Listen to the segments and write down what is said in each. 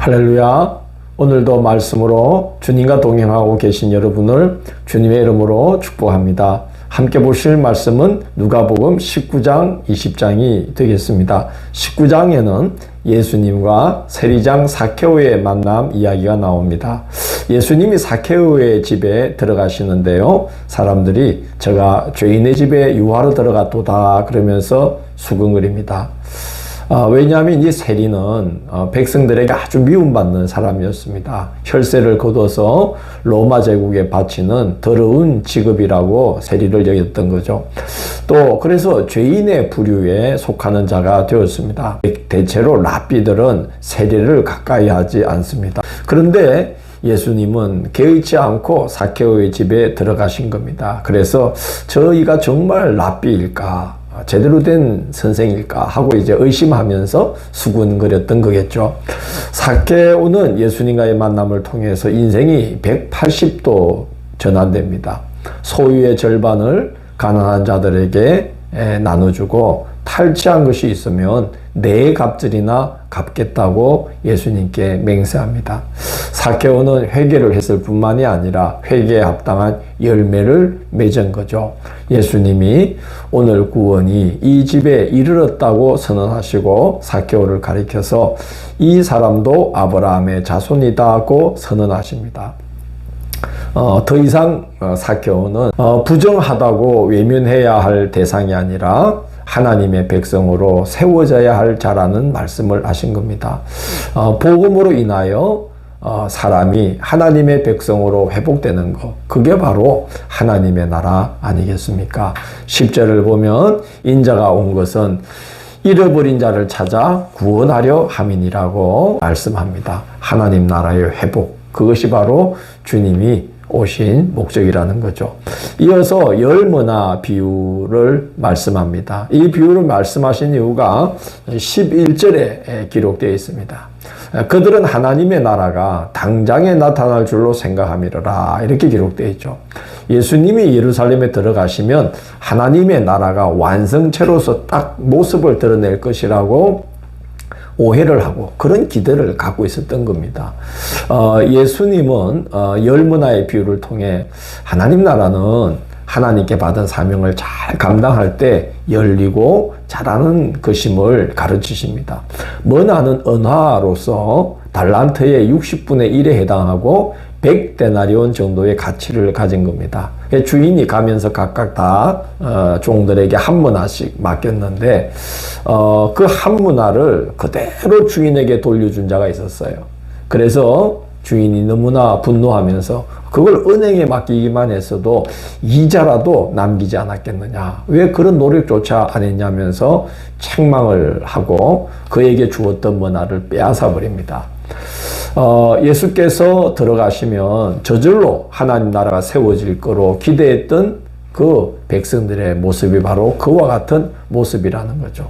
할렐루야. 오늘도 말씀으로 주님과 동행하고 계신 여러분을 주님의 이름으로 축복합니다. 함께 보실 말씀은 누가복음 19장 20장이 되겠습니다. 19장에는 예수님과 세리장 사케오의 만남 이야기가 나옵니다. 예수님이 사케오의 집에 들어가시는데요. 사람들이 저가 죄인의 집에 유하러 들어갔도다 그러면서 수근거립니다. 왜냐하면 이 세리는 백성들에게 아주 미움받는 사람이었습니다. 혈세를 거둬서 로마 제국에 바치는 더러운 직업이라고 세리를 여겼던 거죠. 또 그래서 죄인의 부류에 속하는 자가 되었습니다. 대체로 랍비들은 세리를 가까이 하지 않습니다. 그런데 예수님은 개의치 않고 사케오의 집에 들어가신 겁니다. 그래서 저희가 정말 랍비일까? 제대로 된 선생일까 하고 이제 의심하면서 수군거렸던 거겠죠. 사케오는 예수님과의 만남을 통해서 인생이 180도 전환됩니다. 소유의 절반을 가난한 자들에게 나눠주고 탈취한 것이 있으면 네 갑절이나 갚겠다고 예수님께 맹세합니다. 사케오는 회개를 했을 뿐만이 아니라 회개에 합당한 열매를 맺은 거죠. 예수님이 오늘 구원이 이 집에 이르렀다고 선언하시고 사케오를 가리켜서 이 사람도 아브라함의 자손이다고 선언하십니다. 더 이상 사케오는 부정하다고 외면해야 할 대상이 아니라 하나님의 백성으로 세워져야 할 자라는 말씀을 하신 겁니다. 복음으로 인하여 사람이 하나님의 백성으로 회복되는 것, 그게 바로 하나님의 나라 아니겠습니까? 10절을 보면 인자가 온 것은 잃어버린 자를 찾아 구원하려 함이니라고 말씀합니다. 하나님 나라의 회복, 그것이 바로 주님이 오신 목적이라는 거죠. 이어서 열문화 비유를 말씀합니다. 이 비유를 말씀하신 이유가 11절에 기록되어 있습니다. 그들은 하나님의 나라가 당장에 나타날 줄로 생각함이라 이렇게 기록되어 있죠. 예수님이 예루살렘에 들어가시면 하나님의 나라가 완성체로서 딱 모습을 드러낼 것이라고 오해를 하고 그런 기대를 갖고 있었던 겁니다. 예수님은 열문화의 비유를 통해 하나님 나라는 하나님께 받은 사명을 잘 감당할 때 열리고 자라는 것임을 가르치십니다. 머나는 은화로서 달란트의 60분의 1에 해당하고 100데나리온 정도의 가치를 가진 겁니다. 주인이 가면서 각각 다 종들에게 한 문화씩 맡겼는데 그 한 문화를 그대로 주인에게 돌려준 자가 있었어요. 그래서 주인이 너무나 분노하면서 그걸 은행에 맡기기만 했어도 이자라도 남기지 않았겠느냐. 왜 그런 노력조차 안 했냐면서 책망을 하고 그에게 주었던 문화를 빼앗아 버립니다. 예수께서 들어가시면 저절로 하나님 나라가 세워질 거로 기대했던 그 백성들의 모습이 바로 그와 같은 모습이라는 거죠.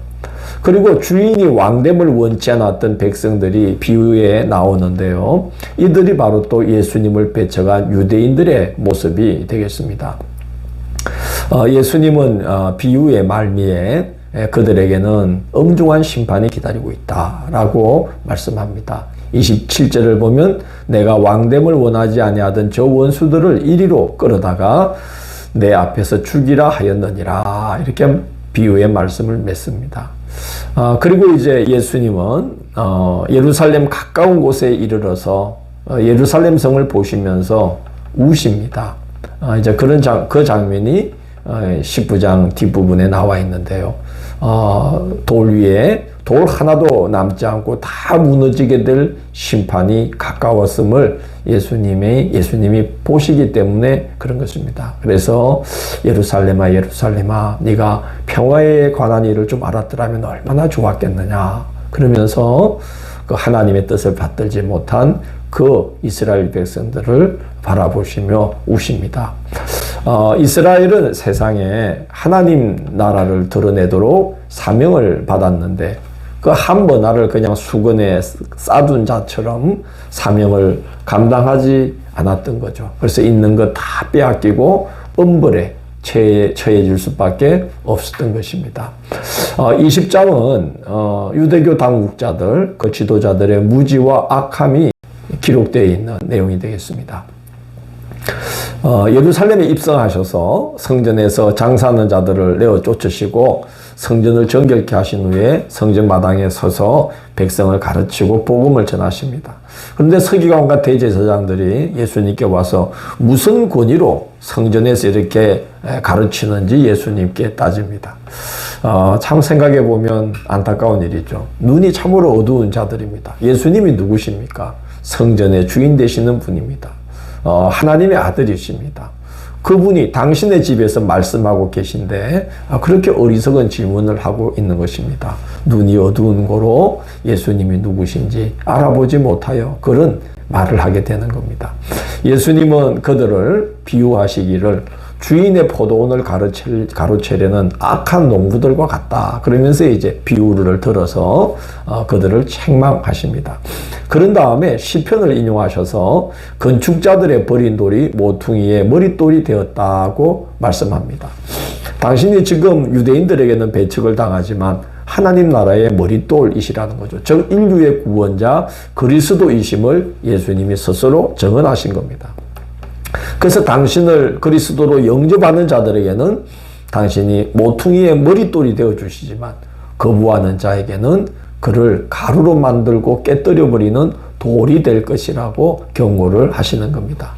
그리고 주인이 왕됨을 원치 않았던 백성들이 비유에 나오는데요. 이들이 바로 또 예수님을 배척한 유대인들의 모습이 되겠습니다. 예수님은 비유의 말미에 그들에게는 엄중한 심판이 기다리고 있다라고 말씀합니다. 27절을 보면 내가 왕됨을 원하지 아니하던 저 원수들을 이리로 끌어다가 내 앞에서 죽이라 하였느니라 이렇게 비유의 말씀을 맺습니다. 그리고 이제 예수님은 예루살렘 가까운 곳에 이르러서 예루살렘 성을 보시면서 우십니다. 이제 그 장면이 19장 뒷부분에 나와 있는데요. 돌 위에 돌 하나도 남지 않고 다 무너지게 될 심판이 가까웠음을 예수님이 보시기 때문에 그런 것입니다. 그래서 예루살렘아 예루살렘아 네가 평화에 관한 일을 좀 알았더라면 얼마나 좋았겠느냐 그러면서 그 하나님의 뜻을 받들지 못한 그 이스라엘 백성들을 바라보시며 우십니다. 이스라엘은 세상에 하나님 나라를 드러내도록 사명을 받았는데 그 한 문화를 그냥 수건에 싸둔 자처럼 사명을 감당하지 않았던 거죠. 그래서 있는 거 다 빼앗기고 엄벌에 처해질 수밖에 없었던 것입니다. 이 10장은 유대교 당국자들, 그 지도자들의 무지와 악함이 기록되어 있는 내용이 되겠습니다. 예루살렘에 입성하셔서 성전에서 장사하는 자들을 내어 쫓으시고 성전을 정결케 하신 후에 성전 마당에 서서 백성을 가르치고 복음을 전하십니다. 그런데 서기관과 대제사장들이 예수님께 와서 무슨 권위로 성전에서 이렇게 가르치는지 예수님께 따집니다. 참 생각해 보면 안타까운 일이죠. 눈이 참으로 어두운 자들입니다. 예수님이 누구십니까? 성전의 주인 되시는 분입니다. 하나님의 아들이십니다. 그분이 당신의 집에서 말씀하고 계신데 그렇게 어리석은 질문을 하고 있는 것입니다. 눈이 어두운 거로 예수님이 누구신지 알아보지 못하여 그런 말을 하게 되는 겁니다. 예수님은 그들을 비유하시기를 주인의 포도원을 가로채려는 악한 농부들과 같다. 그러면서 이제 비유를 들어서 그들을 책망하십니다. 그런 다음에 시편을 인용하셔서 건축자들의 버린 돌이 모퉁이의 머릿돌이 되었다고 말씀합니다. 당신이 지금 유대인들에게는 배척을 당하지만 하나님 나라의 머릿돌이시라는 거죠. 즉 인류의 구원자 그리스도이심을 예수님이 스스로 증언하신 겁니다. 그래서 당신을 그리스도로 영접하는 자들에게는 당신이 모퉁이의 머릿돌이 되어주시지만 거부하는 자에게는 그를 가루로 만들고 깨뜨려버리는 돌이 될 것이라고 경고를 하시는 겁니다.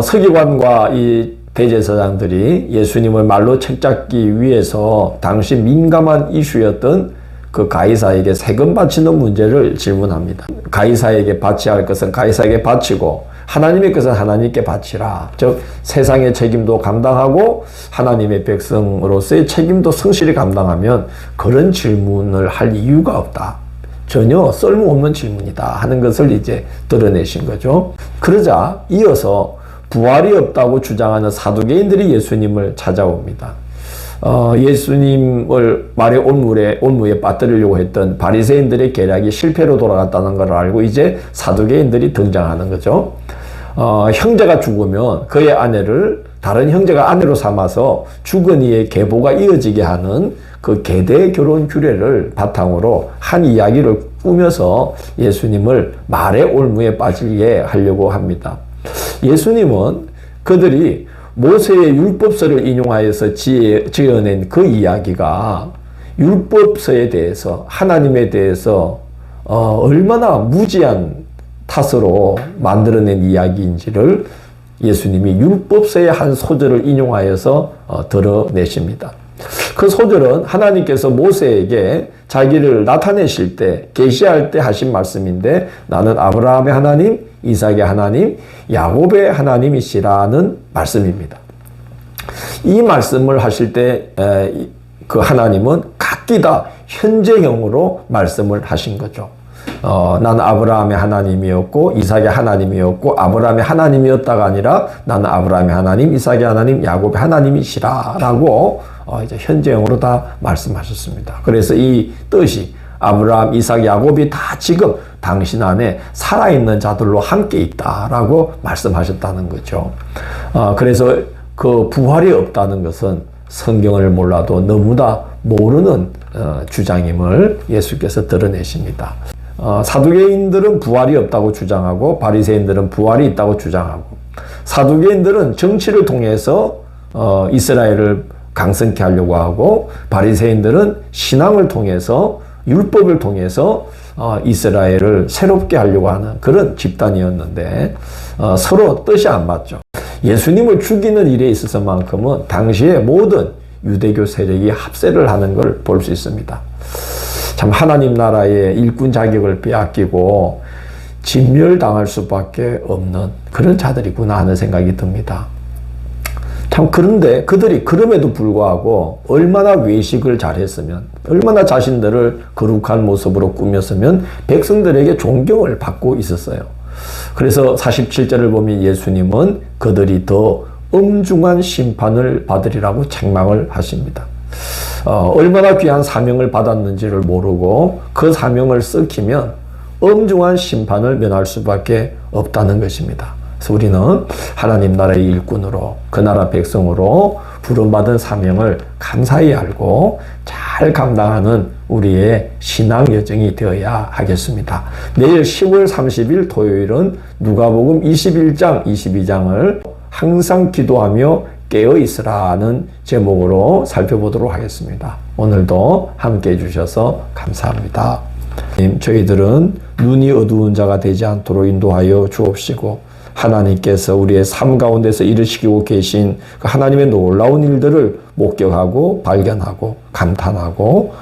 서기관과 이 대제사장들이 예수님을 말로 책잡기 위해서 당시 민감한 이슈였던 그 가이사에게 세금 바치는 문제를 질문합니다. 가이사에게 바쳐야 할 것은 가이사에게 바치고 하나님의 것은 하나님께 바치라. 즉 세상의 책임도 감당하고 하나님의 백성으로서의 책임도 성실히 감당하면 그런 질문을 할 이유가 없다. 전혀 쓸모없는 질문이다 하는 것을 이제 드러내신 거죠. 그러자 이어서 부활이 없다고 주장하는 사두개인들이 예수님을 찾아옵니다. 예수님을 말의 올무에 빠뜨리려고 했던 바리새인들의 계략이 실패로 돌아갔다는 걸 알고 이제 사두개인들이 등장하는 거죠. 형제가 죽으면 그의 아내를 다른 형제가 아내로 삼아서 죽은 이의 계보가 이어지게 하는 그 계대 결혼 규례를 바탕으로 한 이야기를 꾸며서 예수님을 말의 올무에 빠지게 하려고 합니다. 예수님은 그들이 모세의 율법서를 인용하여서 지어낸 그 이야기가 율법서에 대해서 하나님에 대해서 얼마나 무지한 탓으로 만들어낸 이야기인지를 예수님이 율법서의 한 소절을 인용하여서 드러내십니다. 그 소절은 하나님께서 모세에게 자기를 나타내실 때, 계시할 때 하신 말씀인데 나는 아브라함의 하나님, 이삭의 하나님, 야곱의 하나님이시라는 말씀입니다. 이 말씀을 하실 때 그 하나님은 각기 다 현재형으로 말씀을 하신 거죠. 나는 아브라함의 하나님이었고 이삭의 하나님이었고 아브라함의 하나님이었다가 아니라 나는 아브라함의 하나님, 이삭의 하나님, 야곱의 하나님이시라라고 이제 현재형으로 다 말씀하셨습니다. 그래서 이 뜻이 아브라함, 이삭, 야곱이 다 지금 당신 안에 살아있는 자들로 함께 있다라고 말씀하셨다는 거죠. 그래서 그 부활이 없다는 것은 성경을 몰라도 너무나 모르는 주장임을 예수께서 드러내십니다. 사두개인들은 부활이 없다고 주장하고 바리새인들은 부활이 있다고 주장하고 사두개인들은 정치를 통해서 이스라엘을 강성케 하려고 하고 바리새인들은 신앙을 통해서 율법을 통해서 이스라엘을 새롭게 하려고 하는 그런 집단이었는데 서로 뜻이 안 맞죠. 예수님을 죽이는 일에 있어서만큼은 당시에 모든 유대교 세력이 합세를 하는 걸 볼 수 있습니다. 참 하나님 나라의 일꾼 자격을 빼앗기고 진멸당할 수밖에 없는 그런 자들이구나 하는 생각이 듭니다. 참 그런데 그들이 그럼에도 불구하고 얼마나 외식을 잘했으면 얼마나 자신들을 거룩한 모습으로 꾸몄으면 백성들에게 존경을 받고 있었어요. 그래서 47절을 보면 예수님은 그들이 더 엄중한 심판을 받으리라고 책망을 하십니다. 얼마나 귀한 사명을 받았는지를 모르고 그 사명을 썩히면 엄중한 심판을 면할 수밖에 없다는 것입니다. 그래서 우리는 하나님 나라의 일꾼으로 그 나라 백성으로 부름받은 사명을 감사히 알고 잘 감당하는 우리의 신앙 여정이 되어야 하겠습니다. 내일 10월 30일 토요일은 누가복음 21장, 22장을 항상 기도하며 깨어 있으라는 제목으로 살펴보도록 하겠습니다. 오늘도 함께 해주셔서 감사합니다. 저희들은 눈이 어두운 자가 되지 않도록 인도하여 주옵시고 하나님께서 우리의 삶 가운데서 이루시고 계신 그 하나님의 놀라운 일들을 목격하고 발견하고 감탄하고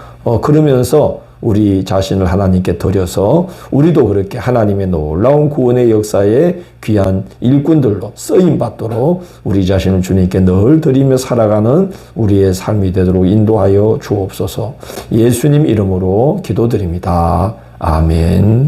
그러면서 우리 자신을 하나님께 드려서 우리도 그렇게 하나님의 놀라운 구원의 역사에 귀한 일꾼들로 쓰임받도록 우리 자신을 주님께 늘 드리며 살아가는 우리의 삶이 되도록 인도하여 주옵소서. 예수님 이름으로 기도드립니다. 아멘.